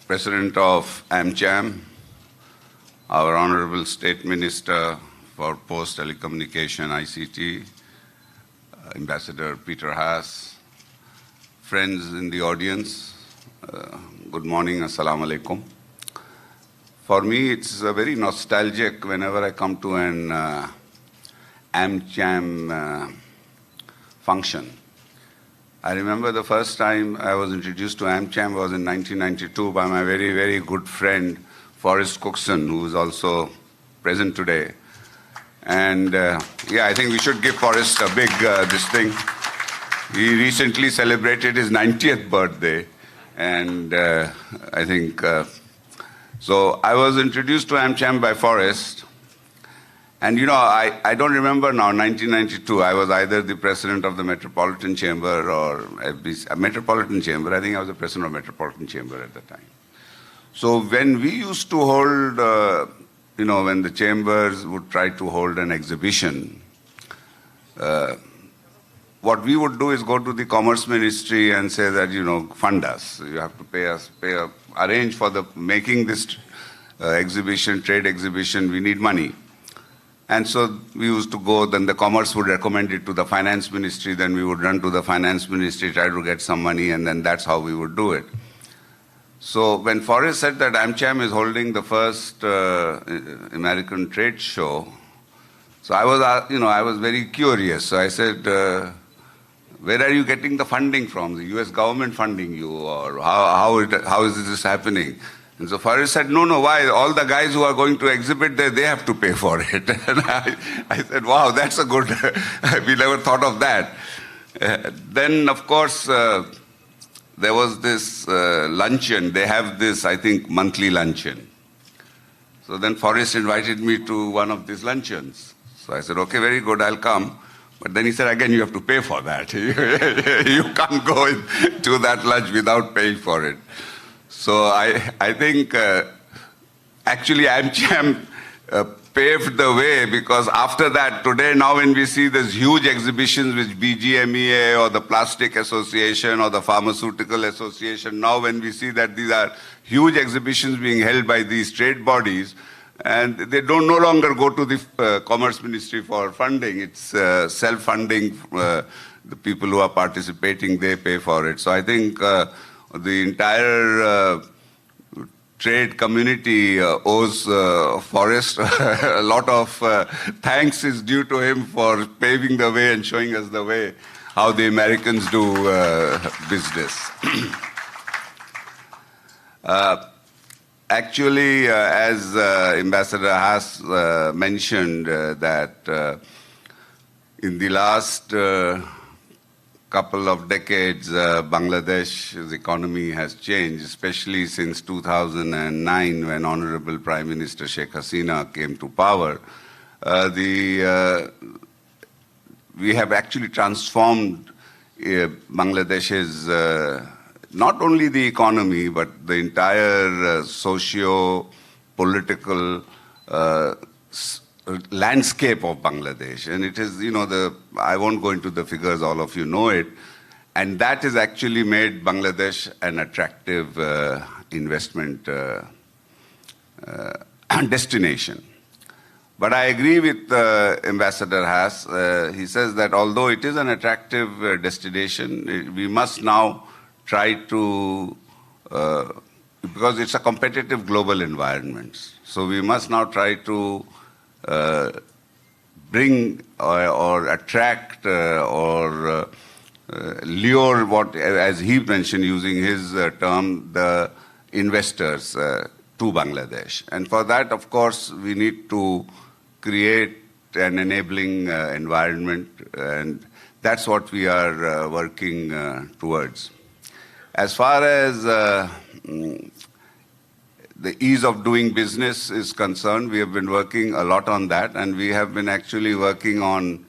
President of AmCham, our Honorable State Minister for Post Telecommunication ICT, Ambassador Peter Haas, friends in the audience, good morning, Assalamu alaikum. For me, it's very nostalgic whenever I come to an AmCham function. I remember the first time I was introduced to AmCham was in 1992 by my very, very good friend, Forrest Cookson, who is also present today. And I think we should give Forrest a big this thing. He recently celebrated his 90th birthday. And I think, so I was introduced to AmCham by Forrest. And I don't remember now, 1992, I was either the president of the Metropolitan Chamber or Metropolitan Chamber. I think I was the president of Metropolitan Chamber at the time. So when we used to hold, when the chambers would try to hold an exhibition, what we would do is go to the Commerce Ministry and say that, fund us. You have to pay us, arrange for the making this exhibition, trade exhibition, we need money. And so we used to go, then the Commerce would recommend it to the Finance Ministry, then we would run to the Finance Ministry, try to get some money, and then that's how we would do it. So when Forrest said that AmCham is holding the first American trade show, so I was very curious. So I said, where are you getting the funding from? The US government funding you, or how is this happening? And so Forrest said, no, why? All the guys who are going to exhibit there, they have to pay for it. And I said, wow, that's a good, we never thought of that. Then, of course, there was this luncheon. They have this, I think, monthly luncheon. So then Forrest invited me to one of these luncheons. So I said, okay, very good, I'll come. But then he said, again, you have to pay for that. You can't go to that lunch without paying for it. So I think actually AmCham paved the way, because after that, today now when we see these huge exhibitions with BGMEA or the Plastic Association or the Pharmaceutical Association, now when we see that these are huge exhibitions being held by these trade bodies, and they don't no longer go to the Commerce Ministry for funding, it's self-funding, the people who are participating, they pay for it. So I think the entire trade community owes Forrest a lot of thanks is due to him for paving the way and showing us the way how the Americans do business. Actually, as Ambassador Haas mentioned, that in the last couple of decades, Bangladesh's economy has changed, especially since 2009, when Honorable Prime Minister Sheikh Hasina came to power. We have actually transformed Bangladesh's, not only the economy, but the entire socio-political landscape of Bangladesh. And it is, I won't go into the figures, all of you know it. And that has actually made Bangladesh an attractive investment destination. But I agree with Ambassador Haas. He says that although it is an attractive destination, we must now try to, because it's a competitive global environment. So we must now try to bring or attract or lure what, as he mentioned using his term, the investors to Bangladesh. And for that, of course, we need to create an enabling environment, and that's what we are working towards. As far as the ease of doing business is concerned, we have been working a lot on that, and we have been actually working on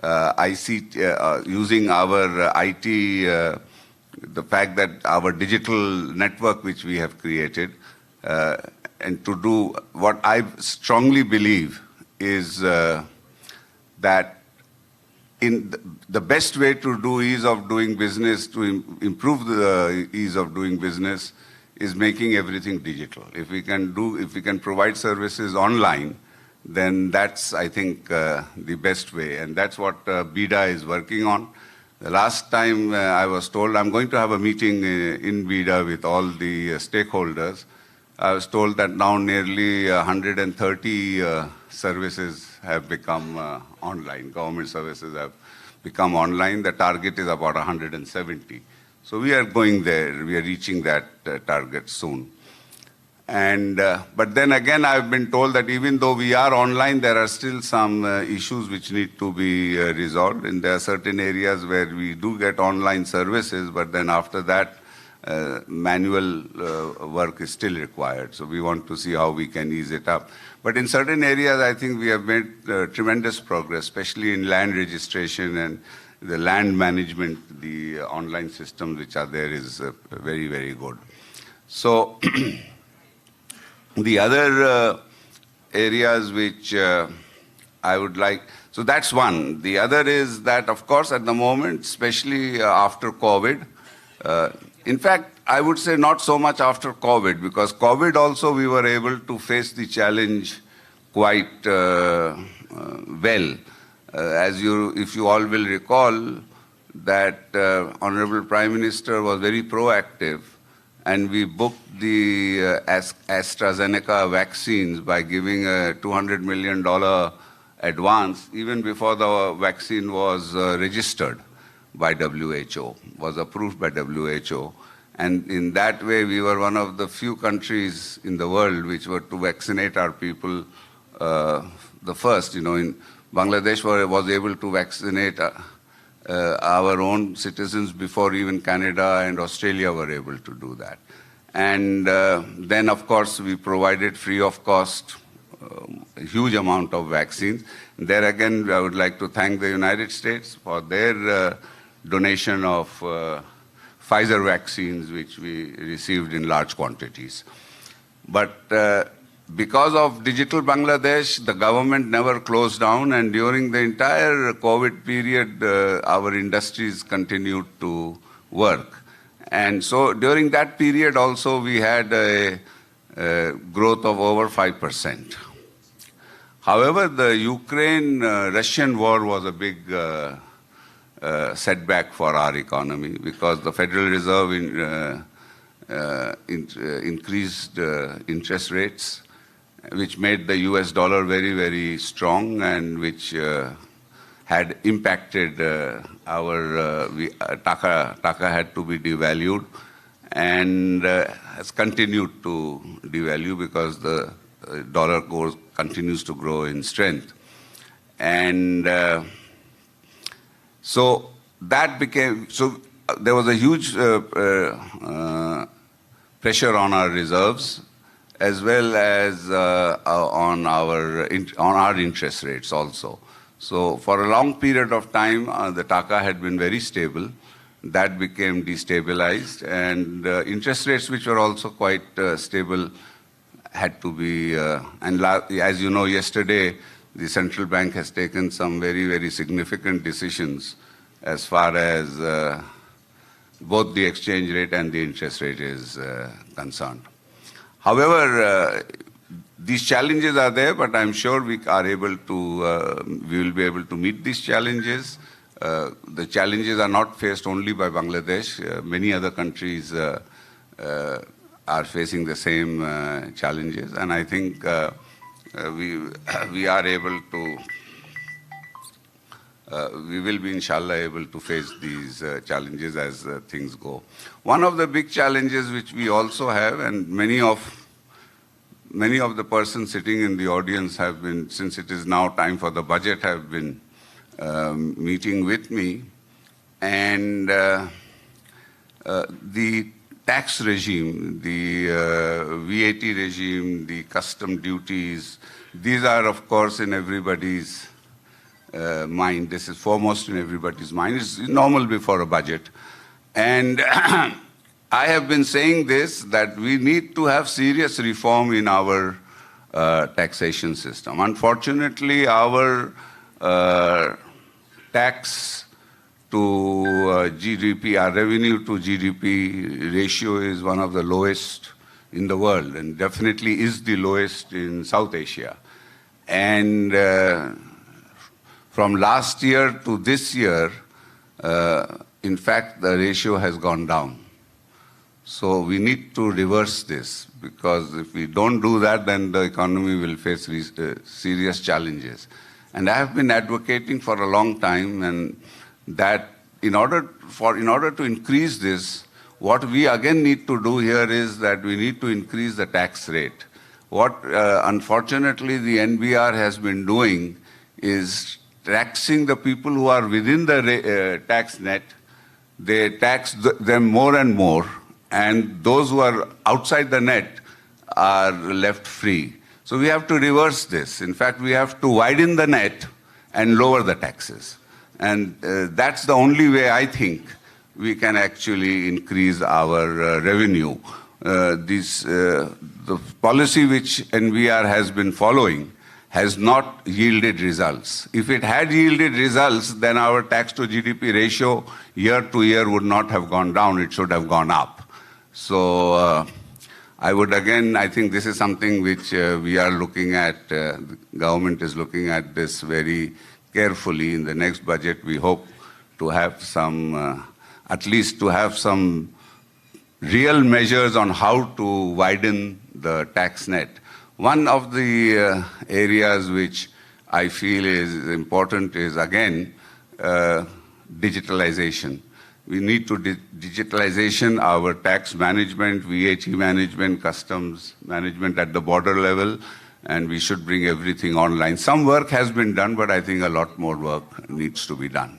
ICT, using our IT, the fact that our digital network which we have created, and to do what I strongly believe is that in the best way to do ease of doing business, to improve the ease of doing business, is making everything digital. If we can provide services online, then that's, I think, the best way. And that's what BIDA is working on. The last time I was told, I'm going to have a meeting in BIDA with all the stakeholders. I was told that now nearly 130 services have become online. Government services have become online. The target is about 170. So we are going there. We are reaching that target soon. And but then again, I've been told that even though we are online, there are still some issues which need to be resolved. And there are certain areas where we do get online services, but then after that, manual work is still required. So we want to see how we can ease it up. But in certain areas, I think we have made tremendous progress, especially in land registration and the land management. The online systems which are there is very, very good. So the other areas which I would like, so that's one. The other is that, of course, at the moment, especially after COVID, in fact, I would say not so much after COVID, because COVID also we were able to face the challenge quite well. If you all will recall, that Honorable Prime Minister was very proactive, and we booked the AstraZeneca vaccines by giving a $200 million advance, even before the vaccine was registered by WHO, was approved by WHO. And in that way, we were one of the few countries in the world which were to vaccinate our people the first. You know, in Bangladesh was able to vaccinate our own citizens before even Canada and Australia were able to do that. And then, of course, we provided free of cost a huge amount of vaccines. And there again, I would like to thank the United States for their donation of Pfizer vaccines, which we received in large quantities. But because of Digital Bangladesh, the government never closed down, and during the entire COVID period, our industries continued to work. And so during that period also, we had a growth of over 5%. However, the Ukraine-Russian war was a big setback for our economy, because the Federal Reserve increased interest rates, which made the US dollar very, very strong, and which had impacted Taka had to be devalued, and has continued to devalue because the dollar continues to grow in strength. And so that became, so there was a huge pressure on our reserves, as well as on our interest rates also. So for a long period of time, the Taka had been very stable. That became destabilized, and interest rates, which were also quite stable, had to be, and as you know, yesterday, the central bank has taken some very, very significant decisions as far as both the exchange rate and the interest rate is concerned. However, these challenges are there, but I'm sure we are able to, we will be able to meet these challenges. The challenges are not faced only by Bangladesh. Many other countries are facing the same challenges, and I think we are able to, we will be, inshallah, able to face these challenges as things go. One of the big challenges which we also have, and many of the persons sitting in the audience have been, since it is now time for the budget, have been meeting with me, and the tax regime, the VAT regime, the custom duties, these are, of course, in everybody's mind. This is foremost in everybody's mind. It's normal before a budget. And I have been saying this, that we need to have serious reform in our taxation system. Unfortunately, our tax to GDP, our revenue to GDP ratio is one of the lowest in the world, and definitely is the lowest in South Asia. And from last year to this year, in fact, the ratio has gone down. So we need to reverse this, because if we don't do that, then the economy will face serious challenges. And I have been advocating for a long time, and that in order to increase this, what we again need to do here is that we need to increase the tax rate. What unfortunately the NBR has been doing is taxing the people who are within the tax net. They tax them more and more, and those who are outside the net are left free. So we have to reverse this. In fact, we have to widen the net and lower the taxes. And that's the only way I think we can actually increase our revenue. The policy which NBR has been following has not yielded results. If it had yielded results, then our tax to GDP ratio year to year would not have gone down, it should have gone up. So I think this is something which we are looking at, the government is looking at this very carefully. In the next budget, we hope to have some, at least to have some real measures on how to widen the tax net. One of the areas which I feel is important is, again, digitalization. We need to digitalization our tax management, VAT management, customs management at the border level, and we should bring everything online. Some work has been done, but I think a lot more work needs to be done.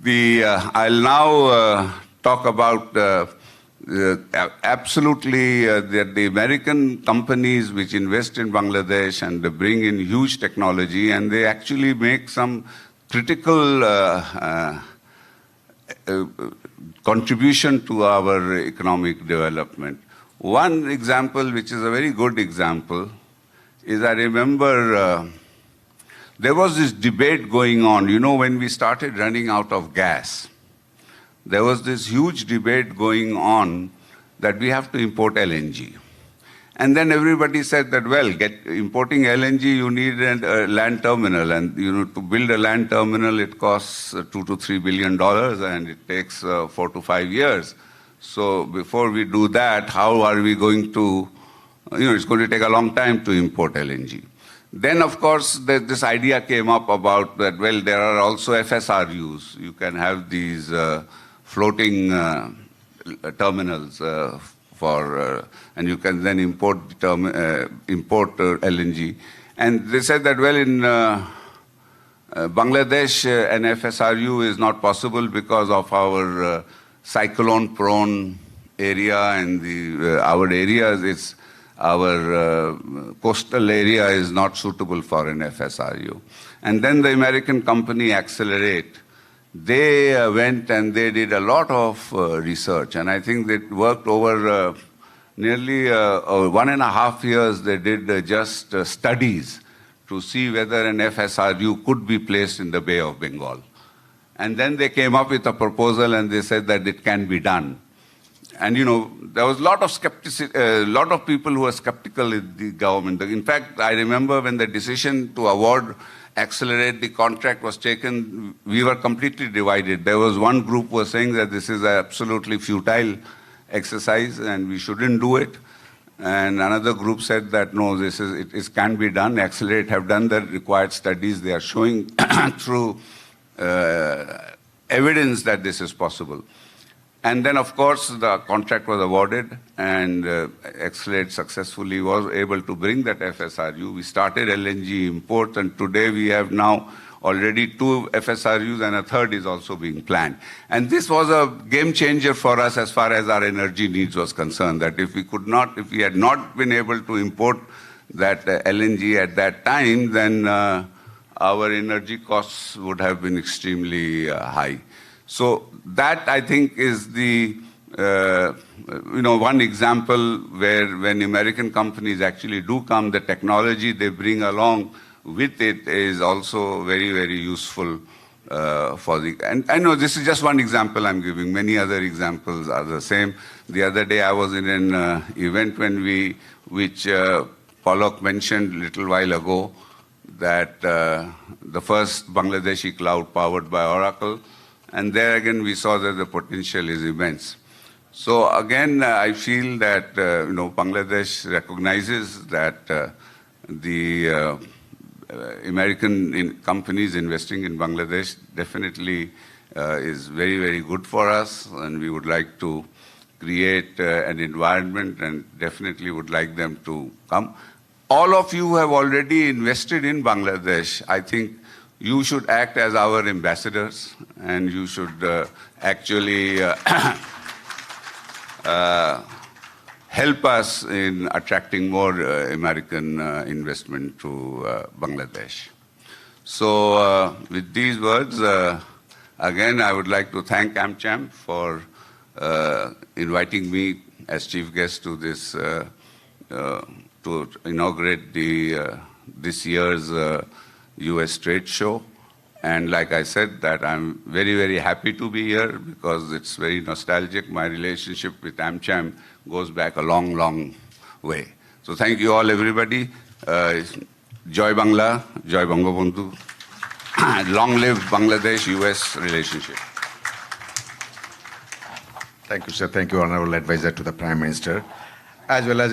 I'll now talk about absolutely that the American companies which invest in Bangladesh and they bring in huge technology, and they actually make some critical contribution to our economic development. One example, which is a very good example, is I remember there was this debate going on, you know, when we started running out of gas. There was this huge debate going on that we have to import LNG. And then everybody said that, well, importing LNG, you need a land terminal. And to build a land terminal, it costs $2 to $3 billion, and it takes 4 to 5 years. So before we do that, how are we going to, it's going to take a long time to import LNG. Then, of course, this idea came up about that, well, there are also FSRUs. You can have these floating terminals and you can then import LNG. And they said that, well, in Bangladesh, an FSRU is not possible because of our cyclone-prone area, and our areas, our coastal area is not suitable for an FSRU. And then the American company Accelerate, they went and they did a lot of research, and I think they worked over nearly 1.5 years. They did just studies to see whether an FSRU could be placed in the Bay of Bengal. And then they came up with a proposal, and they said that it can be done. And there was a lot of skepticism, a lot of people who were skeptical in the government. In fact, I remember when the decision to award Accelerate the contract was taken, we were completely divided. There was one group who was saying that this is an absolutely futile exercise and we shouldn't do it. And another group said that no, it can be done. Accelerate have done the required studies. They are showing through evidence that this is possible. And then, of course, the contract was awarded, and Accelerate successfully was able to bring that FSRU. We started LNG import, and today we have now already 2 FSRUs, and a third is also being planned. And this was a game changer for us as far as our energy needs was concerned, that if we had not been able to import that LNG at that time, then our energy costs would have been extremely high. So that, I think, is the one example where when American companies actually do come, the technology they bring along with it is also very, very useful for the, and I know this is just one example I'm giving, many other examples are the same. The other day I was in an event which Palak mentioned a little while ago, that the first Bangladeshi cloud powered by Oracle, and there again we saw that the potential is immense. So again, I feel that Bangladesh recognizes that the American companies investing in Bangladesh definitely is very, very good for us, and we would like to create an environment and definitely would like them to come. All of you have already invested in Bangladesh. I think you should act as our ambassadors, and you should actually help us in attracting more American investment to Bangladesh. So with these words, again, I would like to thank AmCham for inviting me as chief guest to this, to inaugurate this year's US trade show. And like I said, that I'm very, very happy to be here because it's very nostalgic. My relationship with AmCham goes back a long, long way. So thank you all, everybody. Joy Bangla, Joy Bangabandhu. Long live Bangladesh-US relationship. Thank you, sir. Thank you, Honorable Advisor to the Prime Minister, as well as